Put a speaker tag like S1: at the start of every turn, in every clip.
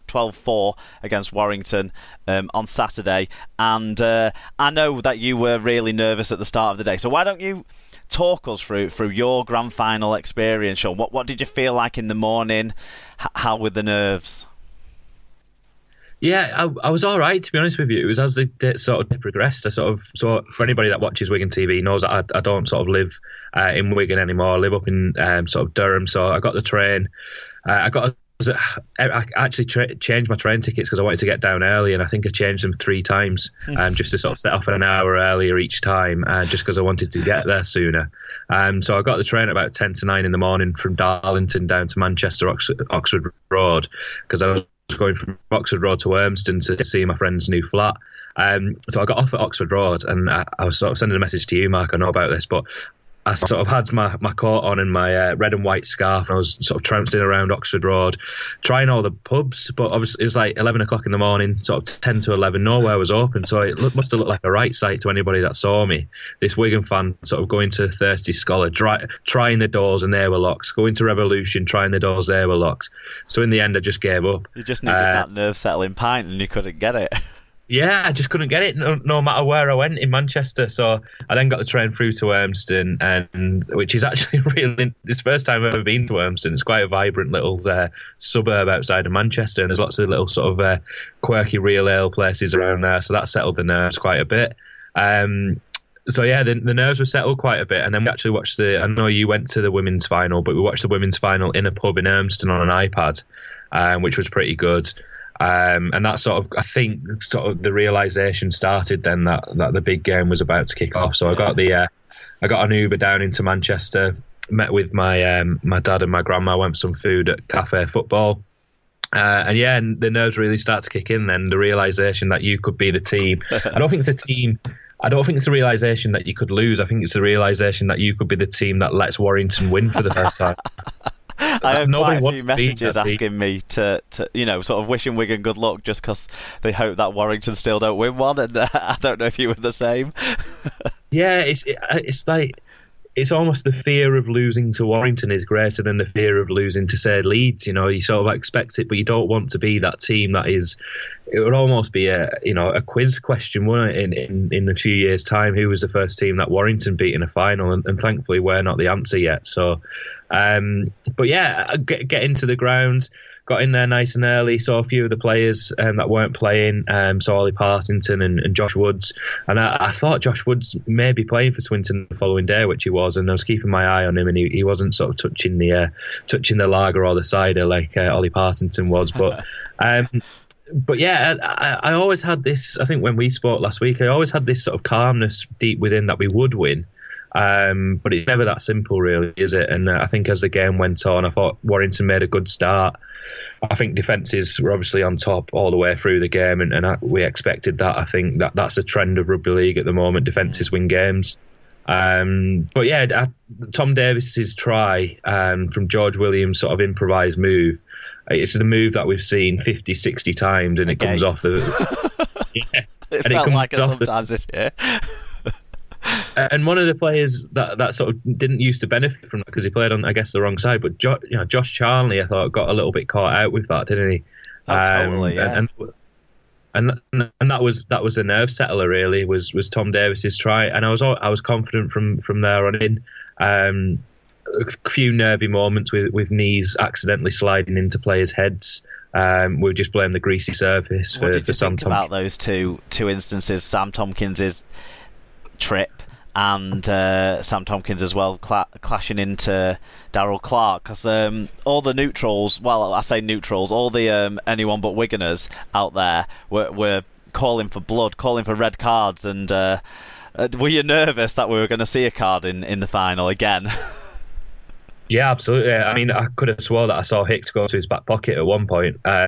S1: 12-4 against Warrington on Saturday, and I know that you were really nervous at the start of the day. So why don't you talk us through your grand final experience, Sean? What did you feel like in the morning? How were the nerves?
S2: Yeah, I was all right, to be honest with you. It was as the sort of day progressed. So for anybody that watches Wigan TV knows that I don't sort of live in Wigan anymore. I live up in sort of Durham. So I got the train. I actually changed my train tickets because I wanted to get down early, and I think I changed them 3 times just to sort of set off an hour earlier each time, just because I wanted to get there sooner. So I got the train at about 10 to 9 in the morning from Darlington down to Manchester Oxford Road, because I was going from Oxford Road to Urmston to see my friend's new flat. So I got off at Oxford Road, and I was sort of sending a message to you, Mark. I know about this, but I sort of had my coat on and my red and white scarf, and I was sort of trouncing around Oxford Road, trying all the pubs, but obviously it was like 11 o'clock in the morning, sort of 10 to 11, nowhere was open, so it must have looked like a right sight to anybody that saw me. This Wigan fan sort of going to Thirsty Scholar, trying the doors, and they were locked, going to Revolution, trying the doors, they were locked. So in the end, I just gave up.
S1: You just needed that nerve-settling pint, and you couldn't get it.
S2: Yeah, I just couldn't get it, no matter where I went in Manchester. So I then got the train through to Urmston, and which is actually really, it's the first time I've ever been to Urmston. It's quite a vibrant little suburb outside of Manchester, and there's lots of little sort of quirky real ale places around there. So that settled the nerves quite a bit. So yeah, the nerves were settled quite a bit, and then we actually watched I know you went to the women's final, but we watched the women's final in a pub in Urmston on an iPad, which was pretty good. And that sort of, I think, sort of the realization started then that the big game was about to kick off. So I got an Uber down into Manchester, met with my my dad and my grandma, went for some food at Cafe Football. And the nerves really start to kick in then, the realization that you could be the team. I don't think it's a realization that you could lose. I think it's a realization that you could be the team that lets Warrington win for the first time.
S1: I have quite a few messages asking me to sort of wishing Wigan good luck just because they hope that Warrington still don't win one, and I don't know if you were the same.
S2: Yeah, it's like, it's almost the fear of losing to Warrington is greater than the fear of losing to, say, Leeds. You know, you sort of expect it, but you don't want to be that team that is. It would almost be a quiz question, wouldn't it, in a few years' time? Who was the first team that Warrington beat in a final? And thankfully, we're not the answer yet. So, but yeah, get into the ground. Got in there nice and early, saw a few of the players that weren't playing, saw Ollie Partington and Josh Woods. And I thought Josh Woods may be playing for Swinton the following day, which he was, and I was keeping my eye on him, and he wasn't sort of touching the lager or the cider like Ollie Partington was. But yeah, I always had this, I think when we spoke last week, I always had this sort of calmness deep within that we would win. But it's never that simple, really, is it? And I think as the game went on, I thought Warrington made a good start. I think defences were obviously on top all the way through the game, and we expected that. I think that's a trend of rugby league at the moment. Defences win games. But yeah, Tom Davies's try from George Williams' sort of improvised move. It's the move that we've seen 50, 60 times, and it comes off the. Yeah,
S1: it felt like it sometimes this year.
S2: And one of the players that sort of didn't used to benefit from that because he played on, I guess, the wrong side. But Josh Charnley, I thought, got a little bit caught out with that, didn't he?
S1: Totally, yeah.
S2: And that was a nerve settler, really. Was Tom Davies's try, and I was confident from there on in. A few nervy moments with knees accidentally sliding into players' heads. We'll just blame the greasy surface for Sam Tompkins.
S1: What did you think about those two instances? Sam Tompkins's trip and Sam Tompkins as well clashing into Darryl Clark, because all the neutrals, well, I say neutrals, all the anyone but Wiganers out there were calling for blood, calling for red cards, and were you nervous that we were going to see a card in the final again?
S2: Yeah, absolutely. I mean, I could have swore that I saw Hicks go to his back pocket at one point. I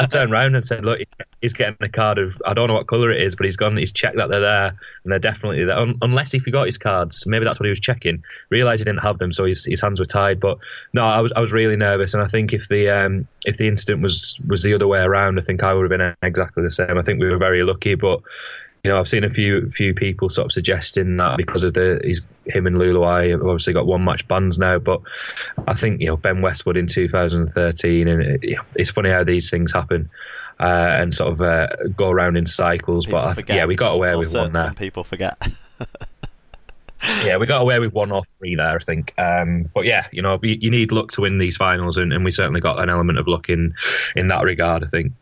S2: turned around and said, look, he's getting a card of, I don't know what colour it is, but he's checked that they're there, and they're definitely there. Unless he forgot his cards. Maybe that's what he was checking. Realised he didn't have them, so his hands were tied. But no, I was really nervous, and I think if the incident was the other way around, I think I would have been exactly the same. I think we were very lucky, but I've seen a few people sort of suggesting that because of him and Luluai have obviously got one match bans now, but I think Ben Westwood in 2013, and it's funny how these things happen and sort of go around in cycles.
S1: People
S2: but
S1: forget.
S2: we got away with one there.
S1: Some people forget.
S2: Yeah, we got away with 1 or 3 there, I think. But yeah, you need luck to win these finals, and we certainly got an element of luck in that regard, I think.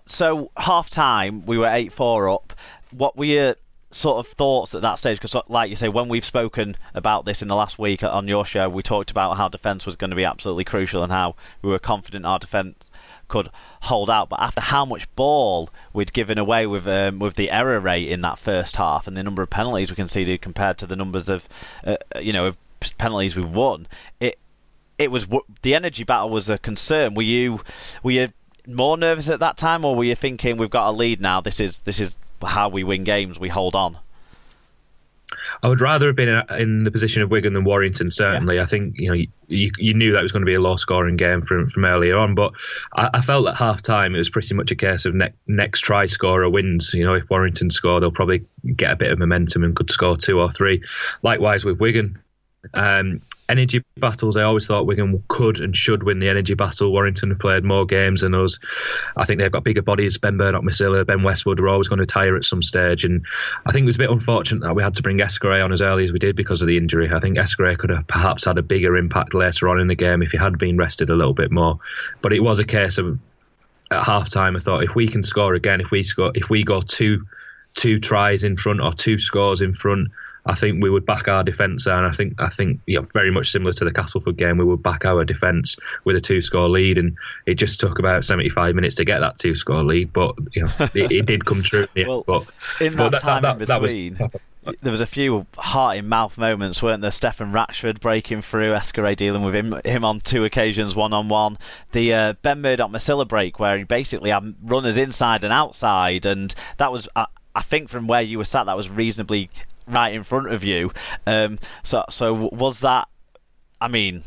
S1: So half time we were 8-4 up. What were your sort of thoughts at that stage? Because like you say, when we've spoken about this in the last week on your show, we talked about how defence was going to be absolutely crucial and how we were confident our defence could hold out. But after how much ball we'd given away with the error rate in that first half and the number of penalties we conceded compared to the numbers of of penalties we won, it was the energy battle was a concern. Were you more nervous at that time, or were you thinking we've got a lead now? This is how we win games. We hold on.
S2: I would rather have been in the position of Wigan than Warrington, certainly. Yeah. I think you knew that was going to be a low-scoring game from earlier on, but I felt at half-time it was pretty much a case of next try scorer wins. If Warrington score, they'll probably get a bit of momentum and could score 2 or 3. Likewise with Wigan. Energy battles, I always thought Wigan could and should win the energy battle. Warrington have played more games than us. I think they've got bigger bodies. Ben Murdoch-Masila, Ben Westwood were always going to tire at some stage, and I think it was a bit unfortunate that we had to bring Escaré on as early as we did because of the injury. I think Escaré could have perhaps had a bigger impact later on in the game if he had been rested a little bit more, but it was a case of at half time I thought if we can score again, if we go two tries in front or 2 scores in front, I think we would back our defence there, and I think very much similar to the Castleford game, we would back our defence with a 2-score lead, and it just took about 75 minutes to get that 2-score lead, but it did come true.
S1: Well, in that time in between, there was a few heart-in-mouth moments, weren't there? Stefan Ratchford breaking through, Escaré dealing with him on 2 occasions, one-on-one. The Ben Murdoch-Masila break where he basically had runners inside and outside, and that was, I think from where you were sat, that was reasonably right in front of you. So was that, I mean,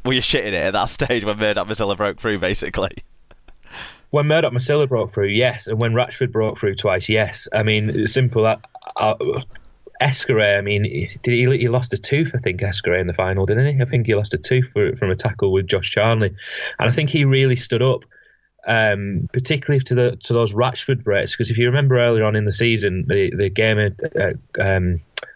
S1: were you shitting it at that stage when Murdoch-Masila broke through, basically?
S2: When Murdoch-Masila broke through, yes, and when Ratchford broke through twice, yes. I mean, it's simple. Escaré, I mean, he lost a tooth, I think, Escaré in the final, didn't he? I think he lost a tooth from a tackle with Josh Charnley, and I think he really stood up. Particularly to those Ratchford breaks, because if you remember earlier on in the season, the game at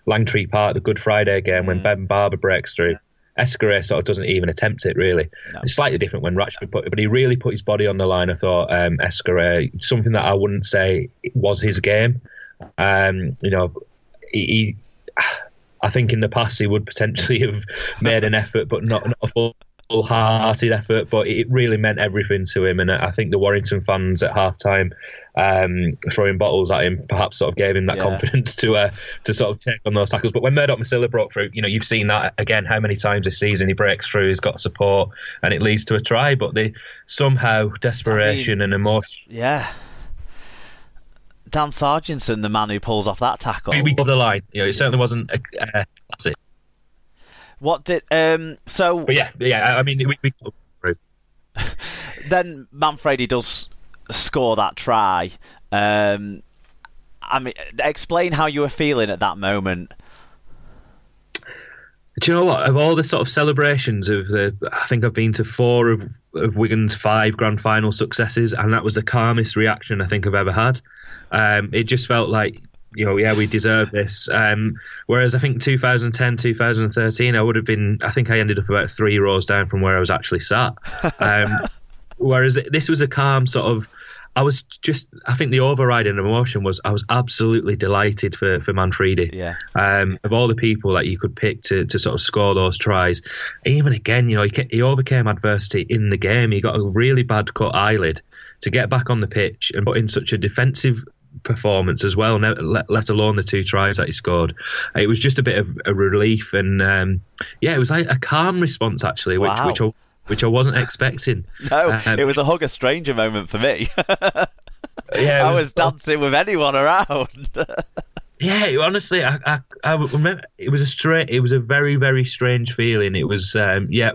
S2: Langtree Park, the Good Friday game, when Ben Barber breaks through, Escaré sort of doesn't even attempt it, really. No. It's slightly different when Ratchford but he really put his body on the line, I thought. Escaré, something that I wouldn't say was his game. He I think in the past he would potentially have made an effort, but not a full-hearted effort, but it really meant everything to him, and I think the Warrington fans at half-time throwing bottles at him perhaps sort of gave him that confidence to sort of take on those tackles. But when Murdoch-Masila broke through, you've seen that again how many times this season he breaks through, he's got support and it leads to a try, but somehow desperation and emotion.
S1: Yeah. Dan Sargentson, the man who pulls off that tackle.
S2: We got the line. It certainly wasn't a classic.
S1: What did so?
S2: But yeah. I mean, we
S1: then Manfredi does score that try. I mean, explain how you were feeling at that moment.
S2: Do you know what? Of all the sort of celebrations I think I've been to 4 of Wigan's 5 grand final successes, and that was the calmest reaction I think I've ever had. It just felt like, we deserve this. Whereas I think 2010, 2013, I think I ended up about 3 rows down from where I was actually sat. Whereas this was a calm sort of, I think the overriding emotion was I was absolutely delighted for Manfredi.
S1: Yeah.
S2: Of all the people that you could pick to sort of score those tries, even again, he overcame adversity in the game. He got a really bad cut eyelid to get back on the pitch and put in such a defensive performance as well, let alone the 2 tries that he scored. It was just a bit of a relief, and it was like a calm response actually, which I wasn't expecting.
S1: No, it was a hug a stranger moment for me.
S2: Yeah,
S1: I was dancing with anyone around.
S2: Yeah, honestly, I remember it was a very, very strange feeling. It was,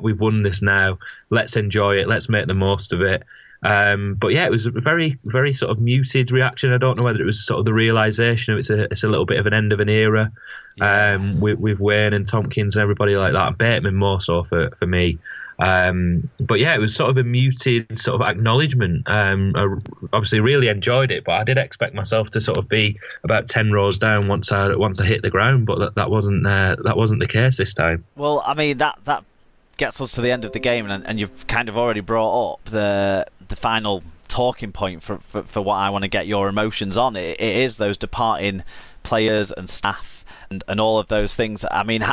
S2: we've won this now. Let's enjoy it. Let's make the most of it. But yeah, it was a very, very sort of muted reaction. I don't know whether it was sort of the realisation of it's a little bit of an end of an era, with Wayne and Tompkins and everybody like that, and Bateman more so for me. But yeah, it was sort of a muted sort of acknowledgement. I obviously really enjoyed it, but I did expect myself to sort of be about 10 rows down once I hit the ground, but that wasn't the case this time.
S1: Well, I mean that gets us to the end of the game, and you've kind of already brought up the final talking point for what I want to get your emotions on. It is those departing players and staff and all of those things. I mean,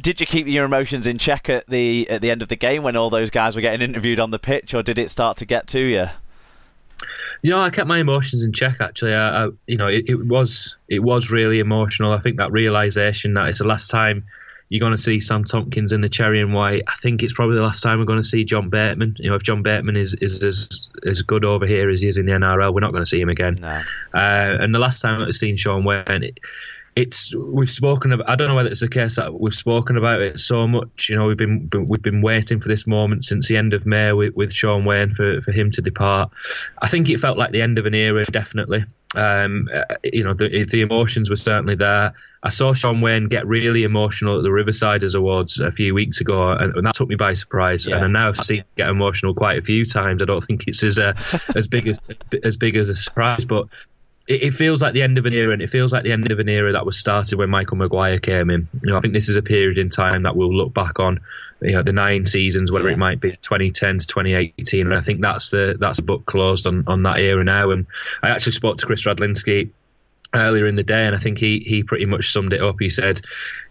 S1: did you keep your emotions in check at the end of the game when all those guys were getting interviewed on the pitch, or did it start to get to you?
S2: I kept my emotions in check. Actually, it was really emotional. I think that realisation that it's the last time you're going to see Sam Tompkins in the cherry and white. I think it's probably the last time we're going to see John Bateman. If John Bateman is as good over here as he is in the NRL, we're not going to see him again.
S1: No.
S2: And the last time I've seen Sean Wayne, we've spoken about. I don't know whether it's the case that we've spoken about it so much. We've been waiting for this moment since the end of May with Sean Wayne for him to depart. I think it felt like the end of an era, definitely. The emotions were certainly there. I saw Sean Wayne get really emotional at the Riversiders Awards a few weeks ago, and that took me by surprise. Yeah. And now I've seen him get emotional quite a few times. I don't think it's as big as a surprise, but it feels like the end of an era, and it feels like the end of an era that was started when Michael Maguire came in. I think this is a period in time that we'll look back on, the 9 seasons, whether it might be 2010 to 2018, and I think that's the book closed on that era now. And I actually spoke to Chris Radlinski earlier in the day, and I think he pretty much summed it up. He said,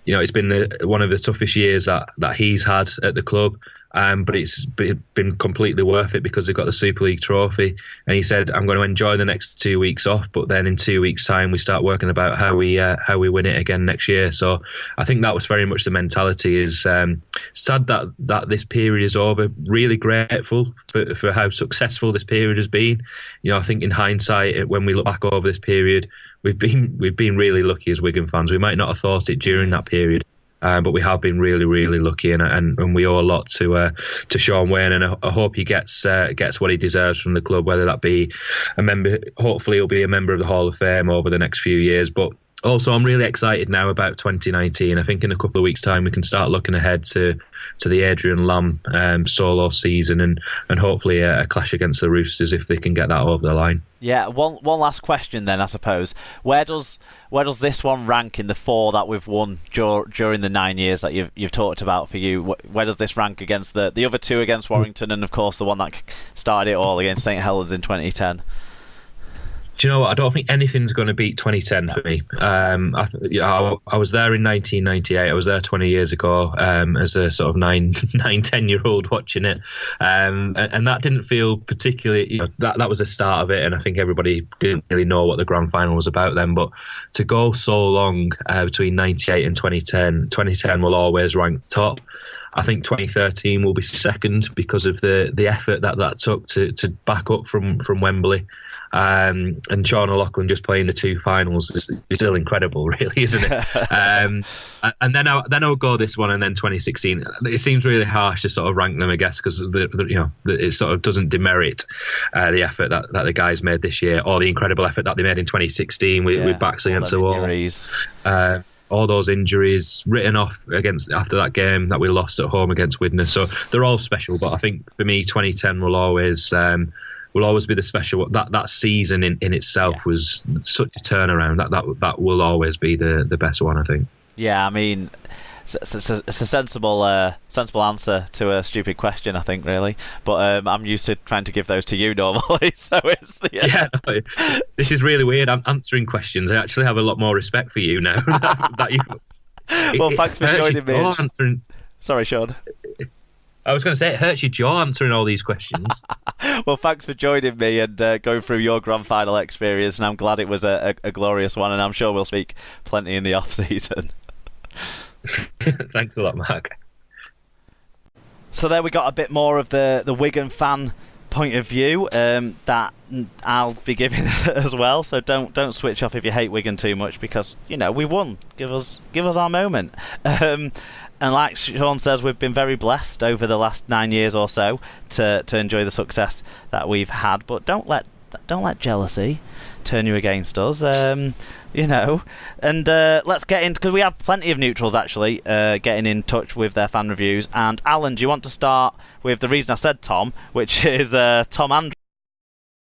S2: it's been one of the toughest years that he's had at the club. But it's been completely worth it because they've got the Super League trophy. And he said, I'm going to enjoy the next 2 weeks off, but then in 2 weeks' time we start working about how we win it again next year. So I think that was very much the mentality. Is sad that this period is over. Really grateful for how successful this period has been. I think in hindsight, when we look back over this period, we've been really lucky as Wigan fans. We might not have thought it during that period. But we have been really, really lucky, and we owe a lot to Sean Wayne, and I hope he gets what he deserves from the club, whether that be a member. Hopefully, he'll be a member of the Hall of Fame over the next few years. But also, I'm really excited now about 2019. I think in a couple of weeks' time we can start looking ahead to the Adrian Lamb solo season, and hopefully a clash against the Roosters if they can get that over the line.
S1: Yeah, one last question then, I suppose. Where does this one rank in the 4 that we've won during the 9 years that you've talked about for you? Where does this rank against the other 2 against Warrington, and of course the one that started it all against St Helens in 2010?
S2: Do you know what? I don't think anything's going to beat 2010 for me. I was there in 1998. I was there 20 years ago as a sort of 10-year-old watching it. And that didn't feel particularly, that was the start of it. And I think everybody didn't really know what the grand final was about then. But to go so long between 98 and 2010 will always rank top. I think 2013 will be second because of the effort that took to back up from Wembley. And Sean O'Loughlin just playing the 2 finals is still incredible, really, isn't it? And then I'll go this one, and then 2016. It seems really harsh to sort of rank them, I guess, because it sort of doesn't demerit the effort that the guys made this year, or the incredible effort that they made in 2016 with backs against the wall. All those injuries written off after that game that we lost at home against Widnes. So they're all special, but I think for me 2010 will always be the special. That season in itself was such a turnaround. That will always be the best one, I think.
S1: Yeah, I mean, it's a sensible answer to a stupid question, I think, really. But I'm used to trying to give those to you normally, so it's
S2: this is really weird. I'm answering questions. I actually have a lot more respect for you now.
S1: Thanks for joining me. Sorry, Sean.
S2: I was going to say, it hurts your jaw answering all these questions.
S1: Well, thanks for joining me and going through your grand final experience, and I'm glad it was a glorious one, and I'm sure we'll speak plenty in the off-season.
S2: Thanks a lot, Mark.
S1: So there we got a bit more of the Wigan fan point of view that I'll be giving as well. So don't switch off if you hate Wigan too much, because we won. Give us our moment. And like Sean says, we've been very blessed over the last 9 years or so to enjoy the success that we've had. But don't let jealousy turn you against us. You know, and let's get in, because we have plenty of neutrals actually getting in touch with their fan reviews. And Alan, do you want to start with the reason I said Tom, which is Tom Andrews?